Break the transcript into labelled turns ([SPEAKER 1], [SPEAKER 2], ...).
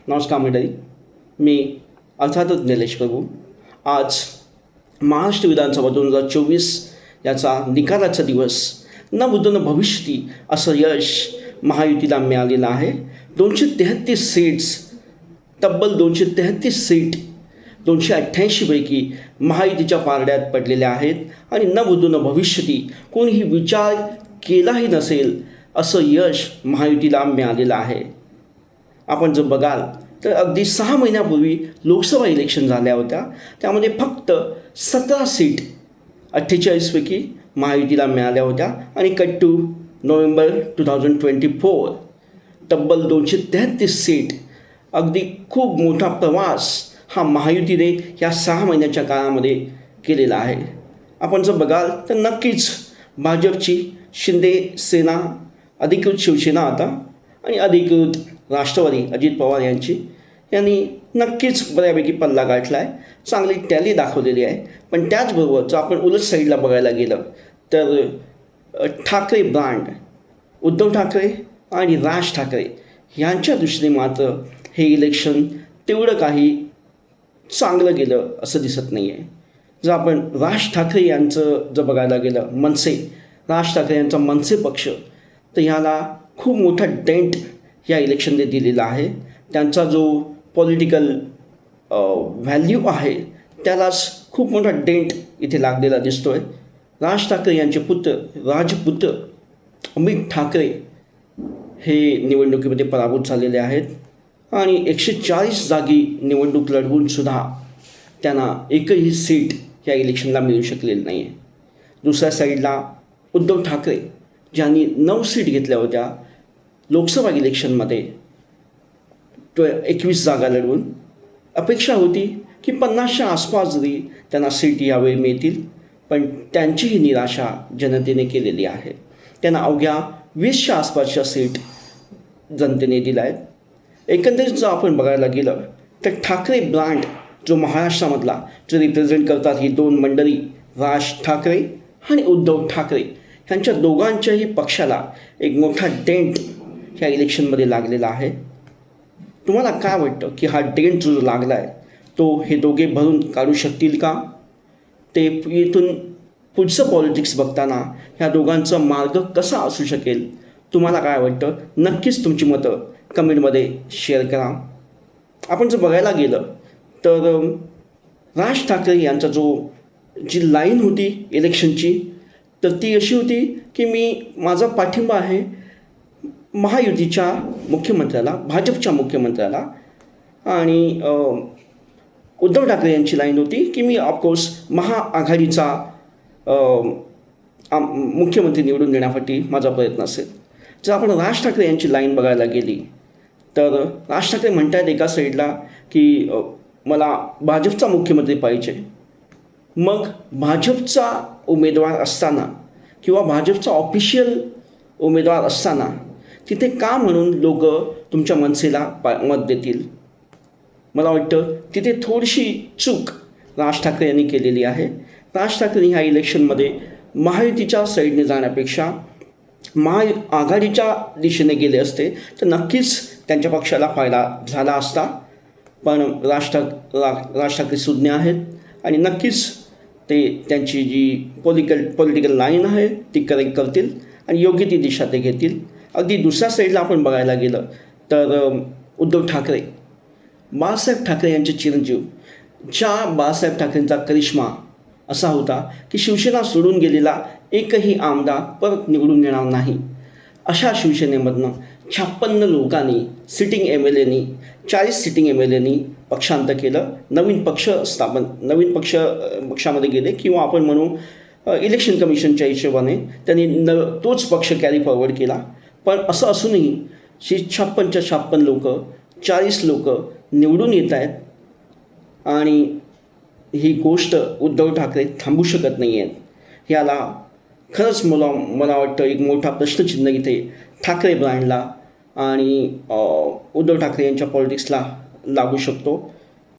[SPEAKER 1] नमस्कार मंडळी, मी अर्थातच निलेश प्रभू. आज महाराष्ट्र विधानसभा 2024 याचा निकालाचा दिवस. न बुद्ध न भविष्यती असं यश महायुतीला मिळालेलं आहे. 233 सीट्स, तब्बल 233 सीट 288पैकी महायुतीच्या पारड्यात पडलेल्या आहेत आणि न बुद्ध न भविष्यती कोणीही विचार केलाही नसेल असं यश महायुतीला मिळालेलं आहे. आपण जर बघाल तर अगदी 6 महिन्यापूर्वी लोकसभा इलेक्शन झाल्या होत्या. त्यामध्ये फक्त 17 सीट 48पैकी महायुतीला मिळाल्या होत्या आणि कट टू नोव्हेंबर 2024 तब्बल 233 सीट. अगदी खूप मोठा प्रवास हा महायुतीने या 6 महिन्याच्या काळामध्ये केलेला आहे. आपण जर बघाल तर नक्कीच भाजपची शिंदे सेना, अधिकृत शिवसेना आता आणि अधिकृत राष्ट्रवादी अजित पवार यांनी नक्कीच बऱ्यापैकी पल्ला गाठला आहे, चांगली टॅली दाखवलेली आहे. पण त्याचबरोबर जर आपण उलट साईडला बघायला गेलं तर ठाकरे ब्रँड, उद्धव ठाकरे आणि राज ठाकरे यांच्या दृष्टीने मात्र हे इलेक्शन तेवढं काही चांगलं गेलं असं दिसत नाही आहे. जर आपण राज ठाकरे यांचं जर बघायला गेलं, राज ठाकरे यांचा मनसे पक्ष, तर ह्याला खूप मोठा डेंट या इलेक्शनने दिलेला आहे. त्यांचा जो पॉलिटिकल व्हॅल्यू आहे त्यालाच खूप मोठा डेंट इथे लागलेला दिसतो आहे. राज ठाकरे यांचे राजपुत्र अमित ठाकरे हे निवडणुकीमध्ये पराभूत झालेले आहेत आणि 140 जागी निवडणूक लढवूनसुद्धा त्यांना एकही सीट या इलेक्शनला मिळू शकलेली नाही आहे. दुसऱ्या साईडला उद्धव ठाकरे ज्यांनी 9 सीट घेतल्या होत्या लोकसभा इलेक्शनमध्ये 21 जागा लढवून, अपेक्षा होती की 50च्या आसपास जरी त्यांना सीट यावेळी मिळतील, पण त्यांचीही निराशा जनतेने केलेली आहे. त्यांना अवघ्या 20च्या आसपासच्या सीट जनतेने दिल्या आहेत. एकंदरीत जर आपण बघायला गेलं तर ठाकरे ब्रँड जो महाराष्ट्रामधला जो रिप्रेझेंट करतात ही 2 मंडळी, राज ठाकरे आणि उद्धव ठाकरे, ह्यांच्या दोघांच्याही पक्षाला एक मोठा डेंट ह्या इलेक्शनमध्ये लागलेला आहे. तुम्हाला काय वाटतं की हा डेंट जो लागला आहे तो हे दोघे भरून काढू शकतील का? ते इथून पुढचं पॉलिटिक्स बघताना ह्या दोघांचा मार्ग कसा असू शकेल? तुम्हाला काय वाटतं? नक्कीच तुमची मतं कमेंटमध्ये शेअर करा. आपण जर बघायला गेलं तर राज ठाकरे यांचा जी लाईन होती इलेक्शनची, तर ती अशी होती की माझा पाठिंबा आहे महायुतीच्या मुख्यमंत्र्याला, भाजपच्या मुख्यमंत्र्याला. आणि उद्धव ठाकरे यांची लाईन होती की मी ऑफकोर्स महाआघाडीचा मुख्यमंत्री निवडून देण्यासाठी माझा प्रयत्न असेल. जर आपण राज ठाकरे यांची लाईन बघायला गेली तर राज ठाकरे म्हणतात एका साईडला की मला भाजपचा मुख्यमंत्री पाहिजे. मग भाजपचा उमेदवार असताना किंवा भाजपचा ऑफिशियल उमेदवार असताना तिथे का म्हणून लोक तुमच्या मनसेला मत देतील? मला वाटतं तिथे थोडीशी चूक राज ठाकरे यांनी केलेली आहे. राज ठाकरे ह्या इलेक्शनमध्ये महायुतीच्या साईडने जाण्यापेक्षा महाआघाडीच्या दिशेने गेले असते तर नक्कीच त्यांच्या पक्षाला फायदा झाला असता. पण राज ठाकरे सुज्ञ आहेत आणि नक्कीच ते त्यांची जी पॉलिटिकल लाईन आहे ती करेक्ट करतील आणि योग्य ती दिशा ते घेतील. अगदी दुसऱ्या साईडला आपण बघायला गेलं तर उद्धव ठाकरे, बाळासाहेब ठाकरे यांचे चिरंजीव, ज्या बाळासाहेब ठाकरेंचा करिश्मा असा होता की शिवसेना सोडून गेलेला एकही आमदार परत निवडून येणार नाही, अशा शिवसेनेमधनं 56 लोकांनी, सिटिंग MLAनी, 40 सिटिंग MLAनी पक्षांतर केलं. नवीन पक्षामध्ये गेले किंवा आपण म्हणू इलेक्शन कमिशनच्या हिशोबाने त्यांनी तोच पक्ष कॅरी फॉरवर्ड केला. पण असं असूनही 56च्या 56 लोक, 40 लोक निवडून येत आहेत आणि ही गोष्ट उद्धव ठाकरे थांबू शकत नाही आहेत. याला खरंच मला वाटतं एक मोठा प्रश्नचिन्ह इथे ठाकरे ब्रँडला आणि उद्धव ठाकरे यांच्या पॉलिटिक्सला लागू शकतो.